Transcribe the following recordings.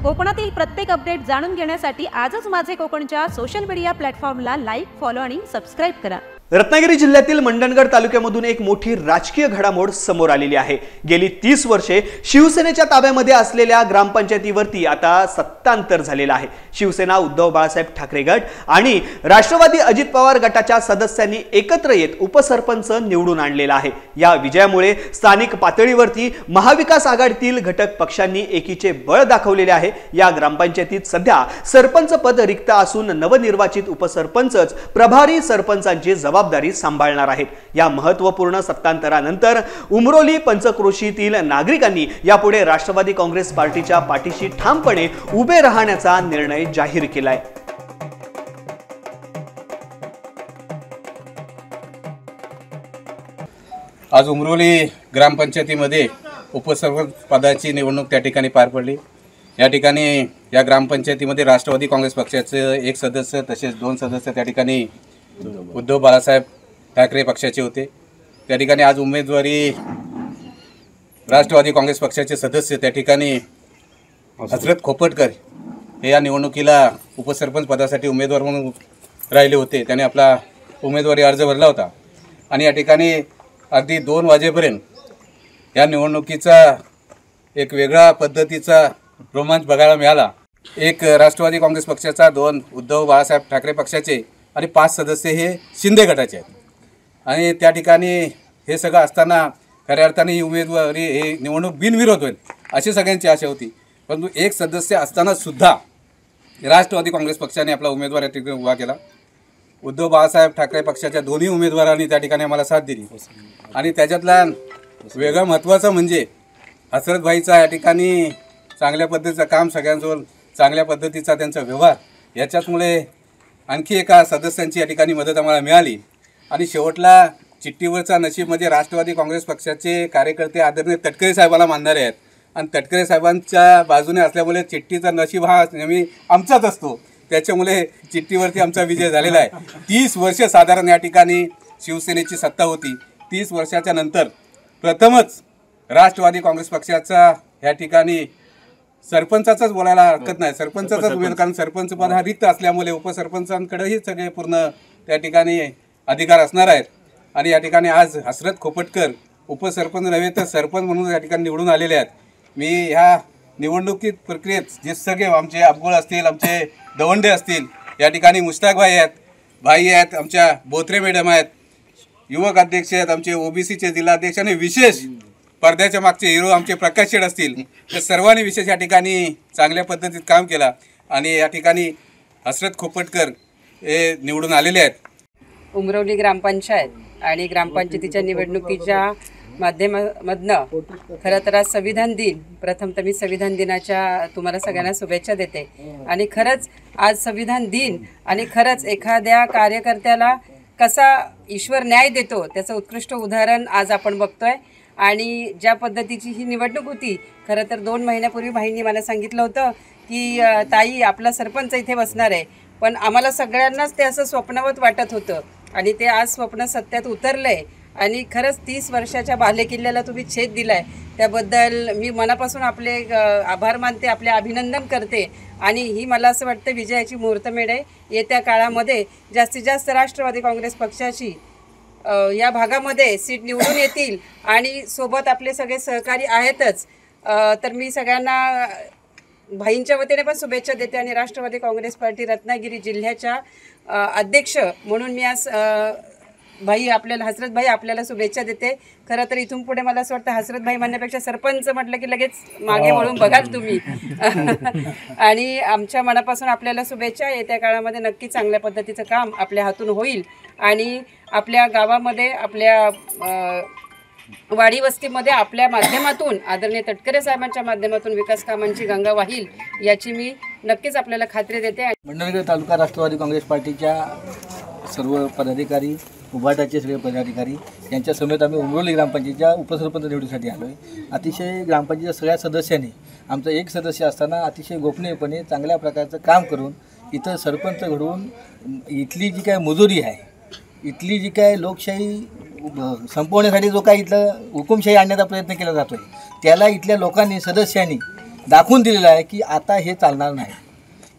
कोकणातील प्रत्येक अपडेट जाणून घेण्यासाठी आजच माझे कोकणच्या सोशल मीडिया प्लॅटफॉर्मला लाईक, फॉलो आणि सबस्क्राइब करा। रत्नागिरी जिल्ह्यातील मंडणगड तालुक्यामधून एक मोठी राजकीय घडामोड समोर आलेली आहे। गेली 30 वर्षे शिवसेनेच्या ताब्यामध्ये असलेल्या ग्रामपंचायतीवरती आता सत्तांतर झालेलं आहे। शिवसेना उद्धव बाळासाहेब ठाकरे गट आणि राष्ट्रवादी अजित पवार गटाच्या सदस्यांनी एकत्र येत उपसरपंच निवडून आणलेला आहे। या विजयामुळे स्थानिक पातळीवरती महाविकास आघाडीतील घटक पक्षांनी एकीचे बळ दाखवलेले आहे। या ग्रामपंचायतीत सध्या सरपंच पद रिक्त असून नवनिर्वाचित उपसरपंचच प्रभारी सरपंचांची जबाबदारी सांभाळणार आहेत। या महत्त्वपूर्ण सत्तांतरानंतर उमरोली पंचक्रोशीतील नागरिकांनी यापुढे राष्ट्रवादी काँग्रेस पार्टीच्या पाठीशी ठामपणे उभे राहण्याचा निर्णय जाहीर केलाय। आज उमरोली ग्रामपंचायतीमध्ये उपसरपंच पदाची निवडणूक त्या ठिकाणी पार पडली। या ठिकाणी या ग्रामपंचायतीमध्ये राष्ट्रवादी काँग्रेस पक्षाचे एक सदस्य तसेच 2 सदस्य त्या ठिकाणी उद्धव बाळासाहेब ठाकरे पक्षाचे होते। त्या ठिकाणी आज उमेदवारी राष्ट्रवादी काँग्रेस पक्षाचे सदस्य त्या ठिकाणी हसरत खोपटकर हे या निवडणुकीला उपसरपंच पदासाठी उमेदवार म्हणून राहिले होते। त्यांनी आपला उमेदवारी अर्ज भरला होता आणि या ठिकाणी अगदी 2 वाजेपर्यंत या निवडणुकीचा एक वेगळा पद्धतीचा रोमांच बघायला मिळाला। एक राष्ट्रवादी काँग्रेस पक्षाचा, 2 उद्धव बाळासाहेब ठाकरे पक्षाचे आणि 5 सदस्य हे शिंदे गटाचे आहेत। आणि त्या ठिकाणी हे सगळं असताना खऱ्या अर्थाने ही उमेदवारी हे निवडणूक बिनविरोध होईल अशी सगळ्यांची आशा होती। परंतु एक सदस्य असताना सुद्धा राष्ट्रवादी काँग्रेस पक्षाने आपला उमेदवार या ठिकाणी उभा केला। उद्धव बाळासाहेब ठाकरे पक्षाच्या दोन्ही उमेदवारांनी त्या ठिकाणी आम्हाला साथ दिली आणि त्याच्यातला वेगळं महत्त्वाचं म्हणजे हसरत भाईचा या ठिकाणी चांगल्या पद्धतीचं काम, सगळ्यांसोबत चांगल्या पद्धतीचा त्यांचा व्यवहार, याच्यामुळे आणखी एका सदस्यांची या ठिकाणी मदत आम्हाला मिळाली। आणि शेवटला चिठ्ठीवरचा नशीब म्हणजे राष्ट्रवादी काँग्रेस पक्षाचे कार्यकर्ते आदरणीय तटकरे साहेबाला मानणारे आहेत आणि तटकरे साहेबांच्या बाजूने असल्यामुळे चिठ्ठीचा नशीब हा नेहमी आमचाच असतो। त्याच्यामुळे चिठ्ठीवरती आमचा विजय झालेला आहे। 30 वर्ष साधारण या ठिकाणी शिवसेनेची सत्ता होती। 30 वर्षाच्या नंतर प्रथमच राष्ट्रवादी काँग्रेस पक्षाचा या ठिकाणी सरपंचाचाच बोलायला हरकत नाही, सरपंचाचाच उमेदवार, कारण सरपंच पद हा रिक्त असल्यामुळे उपसरपंचांकडेही सगळे पूर्ण त्या ठिकाणी अधिकार असणार आहेत। आणि या ठिकाणी आज हसरत खोपटकर उपसरपंच नव्हे तर सरपंच म्हणून या ठिकाणी निवडून आलेले आहेत। मी ह्या निवडणुकीत प्रक्रियेत जे सगळे आमचे अबगोळ असतील, आमचे दवंडे असतील, या ठिकाणी मुश्ताक भाई आहेत, आमच्या बोत्रे मॅडम आहेत, युवक अध्यक्ष आहेत, आमचे ओबीसीचे जिल्हाध्यक्ष आणि विशेष पडद्याच्या मागचे हिरो आमचे प्रकाश शेठ असतील, तर सर्वांनी विशेष या ठिकाणी चांगल्या पद्धतीत काम केला आणि या ठिकाणी हसरत खोपटकर हे निवडून आलेले आहेत। उमरोली ग्रामपंचायत आणि ग्रामपंचायतीच्या निवडणुकीच्या माध्यमामधनं खरं तर आज संविधान दिन, प्रथम तर मी संविधान दिनाच्या तुम्हाला सगळ्यांना शुभेच्छा देते। आणि खरंच आज संविधान दिन आणि खरंच एखाद्या कार्यकर्त्याला कसा ईश्वर न्याय देतो त्याचं उत्कृष्ट उदाहरण आज आपण बघतोय। आणि ज्या पद्धतीची ही निवडणूक होती, खरं तर 2 महिन्यापूर्वी भाईंनी मला सांगितलं होतं की ताई आपला सरपंच इथे बसणार आहे, पण आम्हाला सगळ्यांनाच ते असं स्वप्नवत वाटत होतं आणि ते आज स्वप्न सत्यात उतरलं आहे। आणि खरंच 30 वर्षाच्या बालेकिल्ल्याला तुम्ही छेद दिला आहे, त्याबद्दल मी मनापासून आपले आभार मानते, आपले अभिनंदन करते। आणि ही मला असं वाटतं विजयाची मुहूर्तमेढ आहे। येत्या काळामध्ये जास्तीत जास्त राष्ट्रवादी काँग्रेस पक्षाची या भागामध्ये सीट निवडून येतील आणि सोबत आपले सगळे सहकारी आहेतच। तर मी सगळ्यांना भाईंच्या वतीने पण शुभेच्छा देते आणि राष्ट्रवादी काँग्रेस पार्टी रत्नागिरी जिल्ह्याच्या अध्यक्ष म्हणून मी आज हसरत भाई आपल्याला शुभेच्छा देते। खरं तर इथून पुढे मला असं वाटतं हसरत भाई म्हणण्यापेक्षा सरपंच म्हटलं की लगेच मागे वळून बघाल तुम्ही आणि आमच्या मनापासून आपल्याला शुभेच्छा। येत्या काळामध्ये नक्की चांगल्या पद्धतीचं काम आपल्या हातून होईल आणि आपल्या गावामध्ये, आपल्या वाडी वस्तीमध्ये आपल्या माध्यमातून, आदरणीय तटकरे साहेबांच्या माध्यमातून विकास कामांची गंगा वाहील याची मी नक्कीच आपल्याला खात्री देते। मंडणगड तालुका राष्ट्रवादी काँग्रेस पार्टीच्या सर्व पदाधिकारी, उभाटाचे सगळे पदाधिकारी यांच्या समेत आम्ही उमरोली ग्रामपंचायतीच्या उपसरपंच निवडीसाठी आलो आहे। अतिशय ग्रामपंचायतीच्या सगळ्या सदस्यांनी, आमचा एक सदस्य असताना अतिशय गोपनीयपणे चांगल्या प्रकारचं काम करून इथं सरपंच घडवून इथली जी काय मुजोरी आहे, इथली जी काय लोकशाही संपवण्यासाठी जो काय इथलं हुकुमशाही आणण्याचा प्रयत्न केला जातो आहे, त्याला इथल्या लोकांनी, सदस्यांनी दाखवून दिलेलं आहे की आता हे चालणार नाही.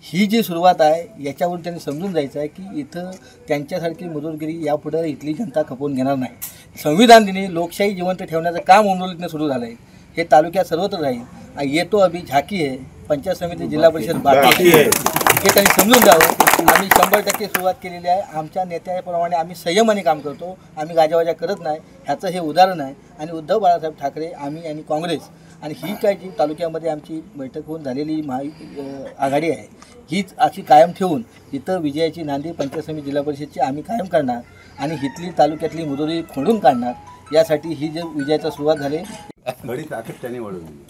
ही जी सुरुवात आहे याच्यावरून त्यांनी समजून जायचं आहे की इथं त्यांच्यासारखी मजूरगिरी यापुढं इथली जनता खपवून घेणार नाही. संविधान दिनी लोकशाही जिवंत ठेवण्याचं काम उमरोलीतनं सुरू झालं आहे. हे तालुक्यात सर्वत्र राहील. ये तो अभी झाकी आहे, पंचायत समिती जिल्हा परिषद बाकी आहे, हे त्यांनी समजून द्यावं. आम्ही 100% सुरुवात केलेली आहे. आमच्या नेत्याप्रमाणे आम्ही संयमाने काम करतो, आम्ही गाजावाजा करत नाही, ह्याचं हे उदाहरण आहे. आणि उद्धव बाळासाहेब ठाकरे, आम्ही आणि काँग्रेस आणि ही काय जी तालुक्यामध्ये आमची बैठक होऊन झालेली आघाडी आहे हीच अशी कायम ठेवून इथं विजयाची नांदी पंचायत समिती जिल्हा परिषदची आम्ही कायम करणार आणि इथली तालुक्यातली मजुरी खोडून काढणार. यासाठी ही जी विजयाची सुरुवात झाली.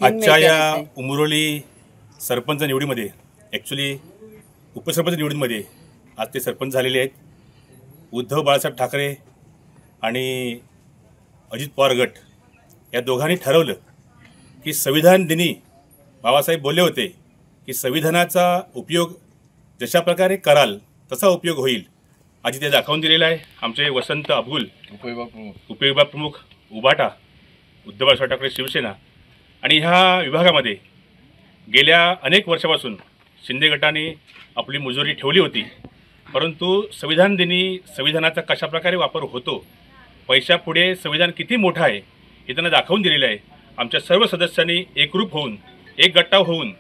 आजच्या या उमरोली सरपंच निवडीमध्ये ॲक्च्युली उपसरपंच निवडीमध्ये आज ते सरपंच झालेले आहेत. उद्धव बाळासाहेब ठाकरे आणि अजित पवार गट या दोघांनी ठरवलं की संविधान दिनी बाबासाहेब बोलले होते की संविधानाचा उपयोग जशा प्रकारे कराल तसा उपयोग होईल. आज ते दाखवून दिलेलं आहे. आमचे वसंत अबगुल उपविभाग प्रमुख उभाटा, उद्धव बाळासाहेब ठाकरे शिवसेना, आणि ह्या विभागामध्ये गेल्या अनेक वर्षापासून शिंदे गटाने आपली मुजोरी ठेवली होती. परंतु संविधान दिनी संविधानाचा कशाप्रकारे वापर होतो, पैशापुढे संविधान किती मोठं आहे हे त्यांना दाखवून दिलेलं आहे. आमच्या सर्व सदस्यांनी एकरूप होऊन एक गट्टा होऊन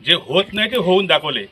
जे होत नाही ते होऊन दाखवले.